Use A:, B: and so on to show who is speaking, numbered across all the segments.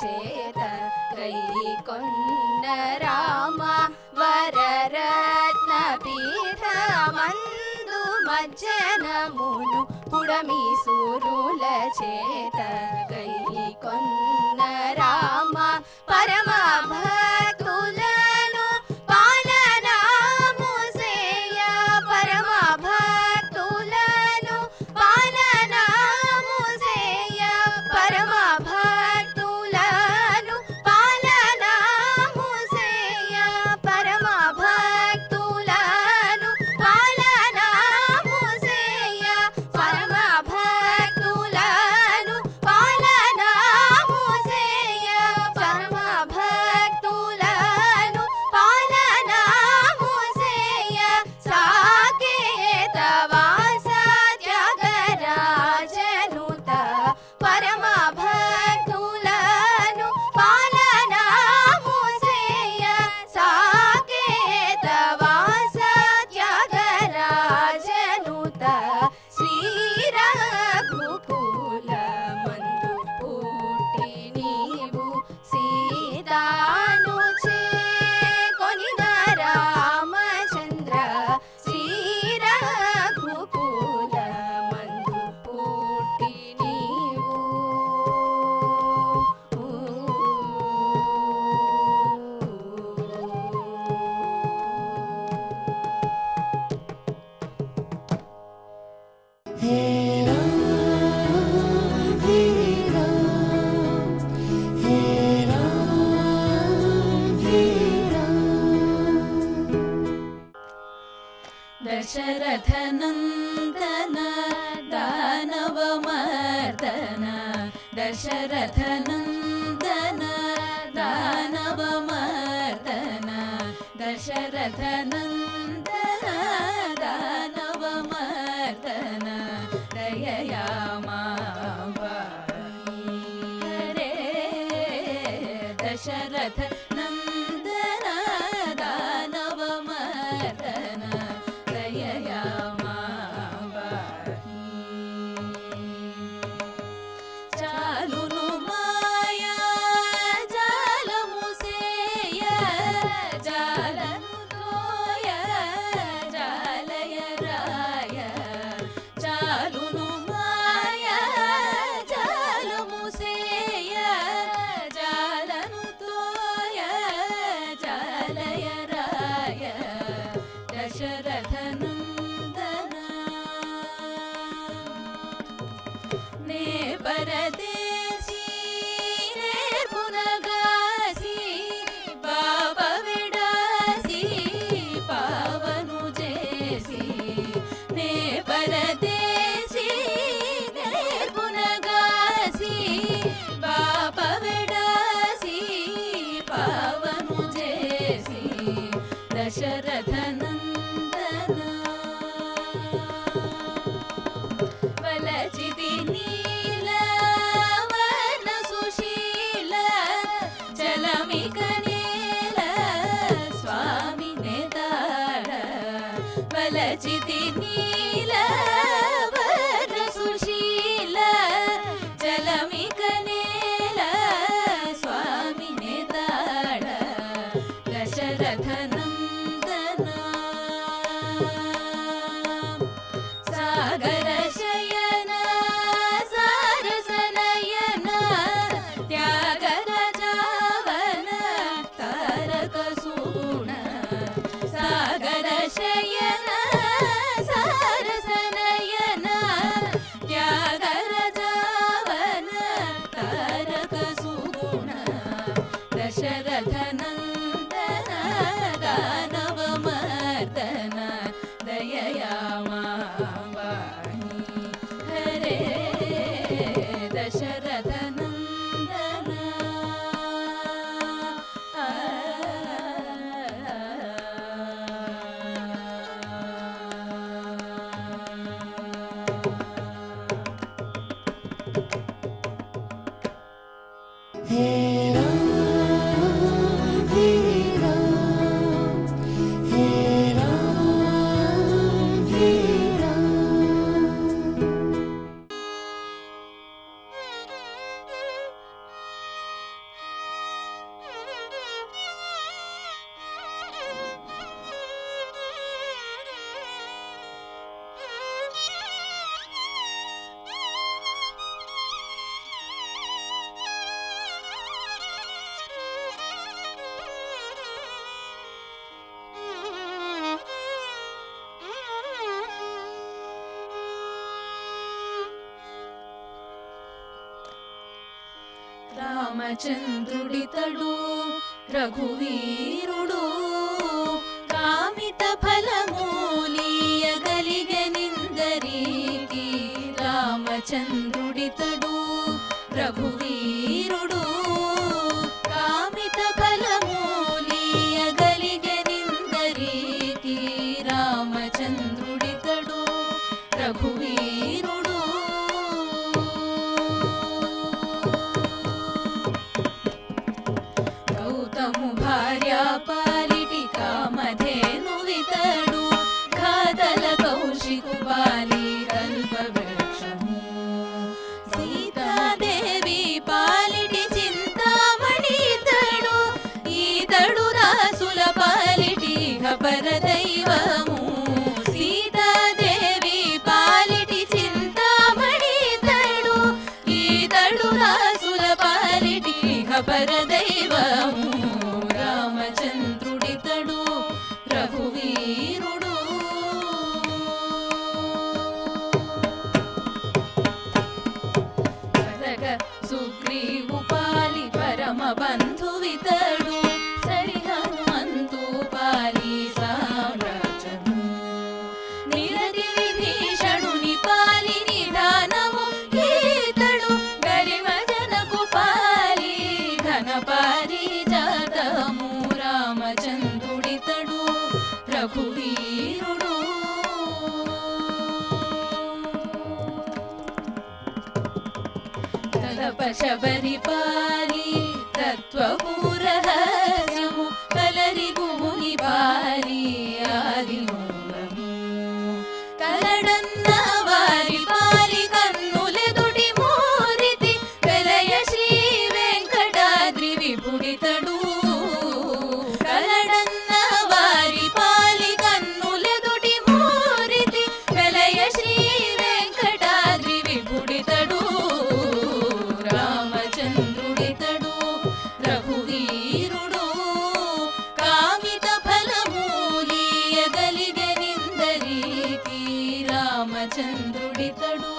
A: చేత గైకొన్న రామ వరరత్న పీఠమందు మజ్జనమును పుడమి సూరుల చేత గైకొన్న రామ పరమ భక్తులను పాలనాము సేయ పరమ భక్తులను పాలనాము సేయ పరమ భక్తులను పాలనాము సేయ పరమ భక్తులను పాలనాము సేయ పరమ భక్తులను పాలనాము సేయ పరమ భక్తులను పాలనాము సేయ సాకేత వాస త్యాగరాజనుత పరమ భక్తులను పాలనాము సేయ సాకేత వాస త్యాగరాజనుత శ్రీ రఘుకుల మందు పుట్టి నీవు సీతాను చేకొనిన రామచంద్ర శ్రీ రఘుకుల మందు పుట్టి నీవు
B: हे राम हे राम हे राम हे राम
C: दशरथनन्दन दानवमर्दन दशरथनन्दन दानवमर्दन दशरथनन्दन दानवमर्दन दयया मां पाहि हरे दशरथनन्दन दानवमर्दन दयया मां पाहि चालुनु माया जालमु सेय जालनु तोय जालय राय चालुनु माया जालमु सेय जालनु तोय जालय राय दशरथनन्दन ने परदेसी ने पुनगासी पाप विडासी पावनु जेसी ने परदेसी ने पुनगासी पाप विडासी पावनु जेसी दशरथनन्दन वलचिति नीलवन सुशील चलमिकनील स्वामी नेताळ वलचिति नीलवन सुशील चलमिकनील स्वामी नेताळ दशरथनन्दन सागर शयन सारसनयन त्यागराजावन तारक सुगुण सागर शयन सारसनयन त्यागराजावन तारक सुगुण दशरथनन्दन రామచంద్రుడితడు రఘువీరుడు కామిత ఫలమూలియగలిగెనిందరికి రామచంద్రుడితడు రఘువీరుడు కామిత ఫలమూలియగలిగెనిందరికి రామచంద్రుడితడు రఘువీరుడు గౌతము భార్య పాలిటి కామధేనువితడు ఖాతల కౌశికు పాలి కల్పవృక్షము సీతాదేవి పాలిటి చింతామణితడు ఈతడు రాసుల పాలిటి పరదైవము సీతాదేవి పాలిటి చింతామణితడు ఈతడు రాసుల పాలిటి పరదైవము రామచంద్రుడితడు రఘువీరుడు సుగ్రీవు పాలి పరమ బంధువితడు సరి హనుమంతు పాలి సామ్రాజ్యము నిరతి విభీషణుని పాలి నిధానము ఈతడు గరిమజనకు పాలి ఘన పారిజాతము రామచంద్రుడితడు రఘువీరుడు తలపశబరి పాలి తత్వపూరహస్యము కలరిగుముని పాలి ఆదిమూలము కలడన్న వారి పాలి కన్నులెదుటి మూరితి వెలయ శ్రీ వెంకటాద్రి విపుడితడు కలడన్న వారి పాలి కన్నులెదుటి మూరితి వెలయ శ్రీ వెంకటాద్రి విపుడితడు రామచంద్రుడితడు రఘువీరుడు కామిత ఫలమూలియగలిగెనిందరికి రామచంద్రుడితడు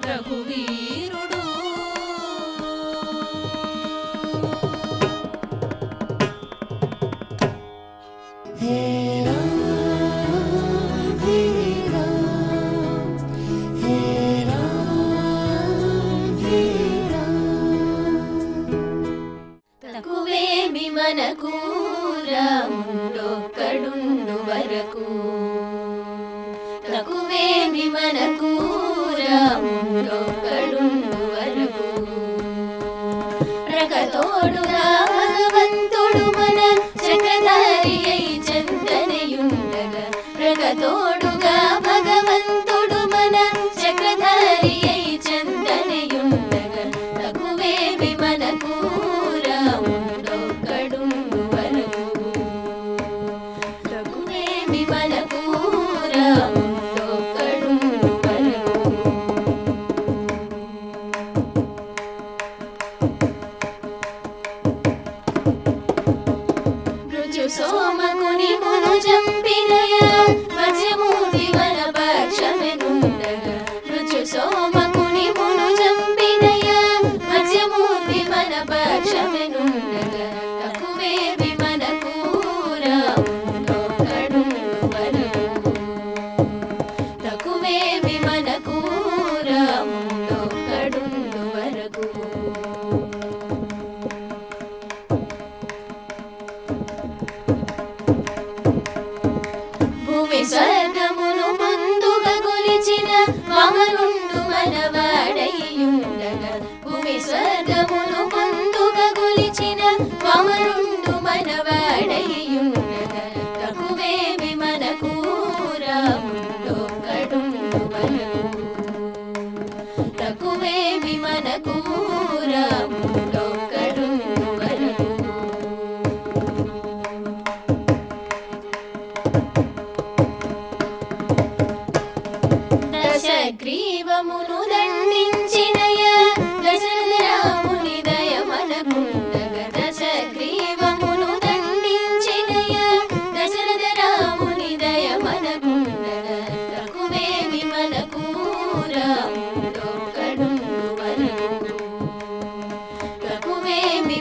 C: రఘువీరుడు
B: हे राम हे राम हे राम हे राम
C: తకువేమి మనకు రాముడొక్కడుండు వరకు తకువేమి మనకు రాముడొక్కడుండు వరకు ప్రకతోడుగా భగవంతుడు మన చక్రధారి అయి చందనయుండగా ప్రకతోడుగా భగవంతుడు మన చక్రధారి అయి చందనయుండగా తకువేమి మనకు రాముడొక్కడుండు వరకు తకువేమి మనకు రాముడొక్కడుండు వరకు రుచు సోమకుని మును జంపినయ మత్స్యమూర్తి మన పక్షమెనుండగా రుచు సోమకుని మును జంపినయ మత్స్యమూర్తి మన పక్షమెనుండగా తకువేమి మనకు రాముడొక్కడుండు వరకు తకువేమి మనకు రాముడొక్కడుండు వరకు భూమి స్వర్గమును ముందుగా గొలిచిన వామనుండు మనవాడయ్యుండగా భూమి స్వర్గమును ముందుగా గొలిచిన వామనుండు మనవాడయ్యుండగా తకువేమి మనకు రాముడొక్కడుండు వరకు తకువేమి మనకు రాముడొక్కడుండు వరకు దశగ్రీవమును దండించినయ దశరథ రాముని దయ మనకుండగా దశగ్రీవమును దండించినయ దశరథ రాముని దయ మనకుండగా తకువేమి మనకు రాముడొక్కడుండు వరకు తకువేమి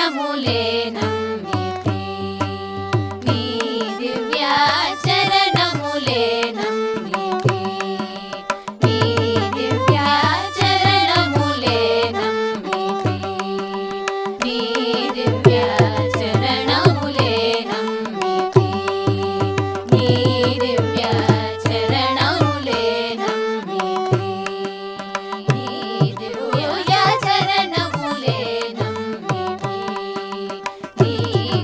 C: చరణములే నమ్మితి నీ దివ్య చరణములే నమ్మితి నీ దివ్య చరణములే నమ్మితి నీ దివ్య చరణములే నమ్మితి నీ దివ్య చరణములే నమ్మితి నీ దివ్య చరణములే నమ్మితి నీ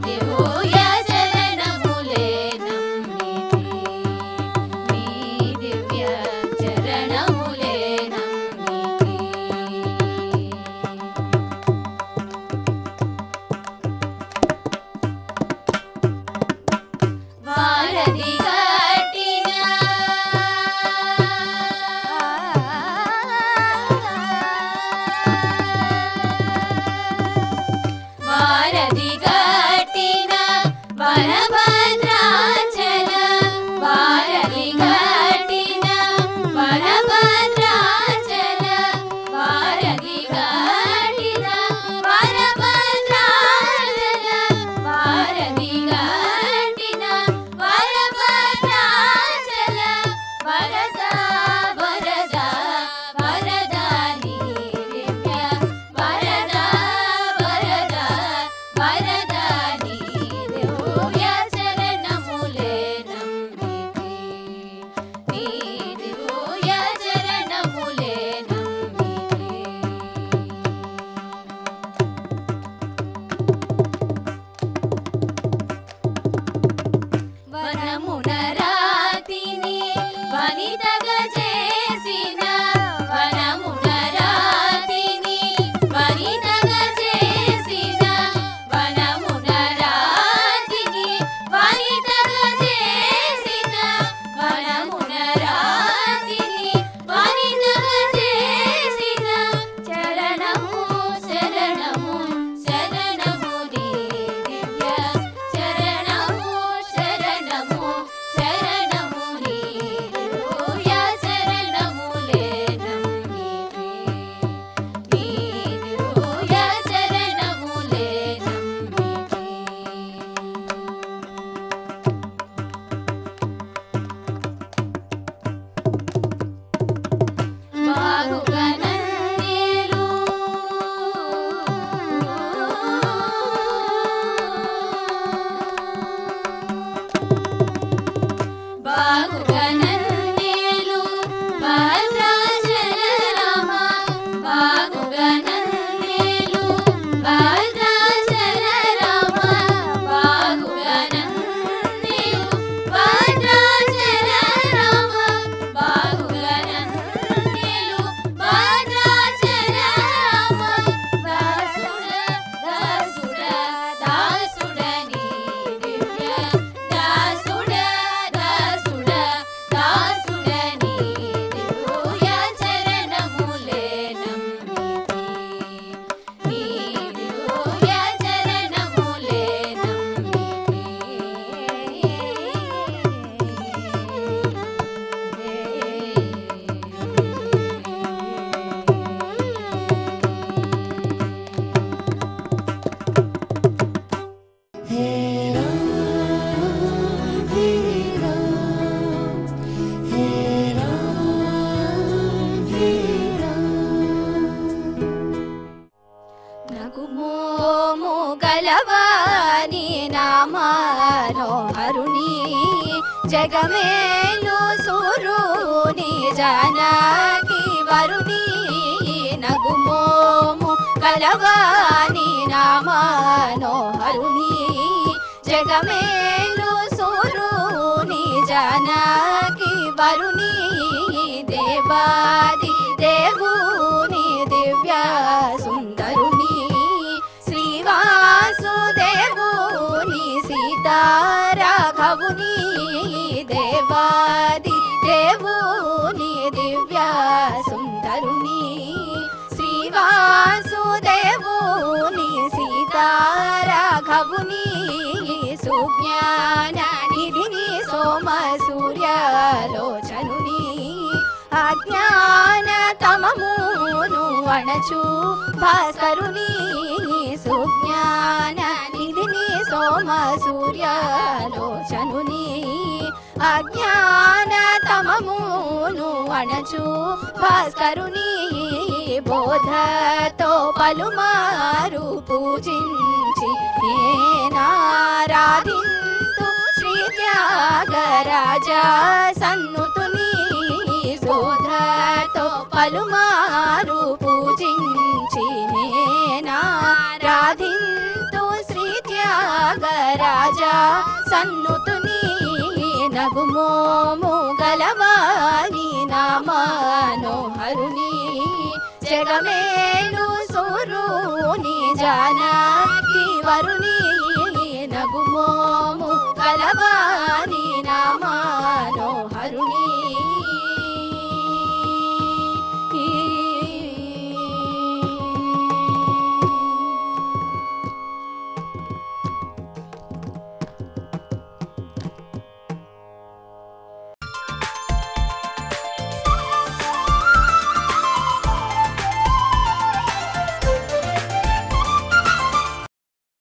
C: దివ్య చరణములే నమ్మితి నీ దివ్య చరణములే నమ్మితి వారధి గట్టిన వారధి గట్టిన వరభద్రాచల వారధి గట్టిన వరభద్రాచల వారధి గట్టిన వరభద్రాచల వారధి గట్టిన వరభద్రాచల వరద వరద వరద నీ దివ్య వరద వరద వరద నీ దివ్య చరణములే నమ్మితి నీ దివ్య చరణములే నమ్మితి వనమున రాతిని వనితగ చేసిన వనమున రాతిని వనితగ చేసిన వనమున రాతిని వనితగ చేసిన వనమున రాతిని వనితగ చేసిన చరణము శరణము శరణము నీ దివ్య చరణము శరణము శరణము నీ దివ్య చరణములే నమ్మితి నీ దివ్య చరణములే నమ్మితి బాగుగా నన్నేలు బాగుగా నన్నేలు భద్రాచల రామ బాగుగా నన్నేలు భద్రాచల రామ బాగుగా నన్నేలు భద్రాచల రామ బాగుగా నన్నేలు భద్రాచల రామ దాసుడ దాసుడ దాసుడ నీ దివ్య దాసుడ దాసుడ దాసుడ నీ దివ్య చరణములే నమ్మితి నీ దివ్య చరణములే
B: हे राम हे राम हे राम हे राम
A: నగుమోము గలవాని నామనోహరుని జగమేలు సూరుని జానకి వరుని నగుమోము గలవాని నామనోహరుని జగమేలు సూరుని జానకి వరుని దేవాది దేవుని దివ్య సుందరుని శ్రీవాసుదేవుని సీతారాఘవుని దేవాది దేవుని దివ్య సుందరుని శ్రీవాసుదేవుని సీతారాఘవుని సుజ్ఞాన నిధిని సోమ సూర్యలోచనుని అజ్ఞాన తమమును అణచు భాస్కరుని సుజ్ఞాన అణచు భాస్కరుని బోధతో పలుమారు పూజించి నేనారాధింతు శ్రీ త్యాగరాజా సన్నుతుని బోధతో పలుమారు పూజించి నేనారాధింతు శ్రీ త్యాగరాజా సన్నుతుని నగుమోము గలవాని నామనోహరుని జగమేలు సూరుని జానకి వరుని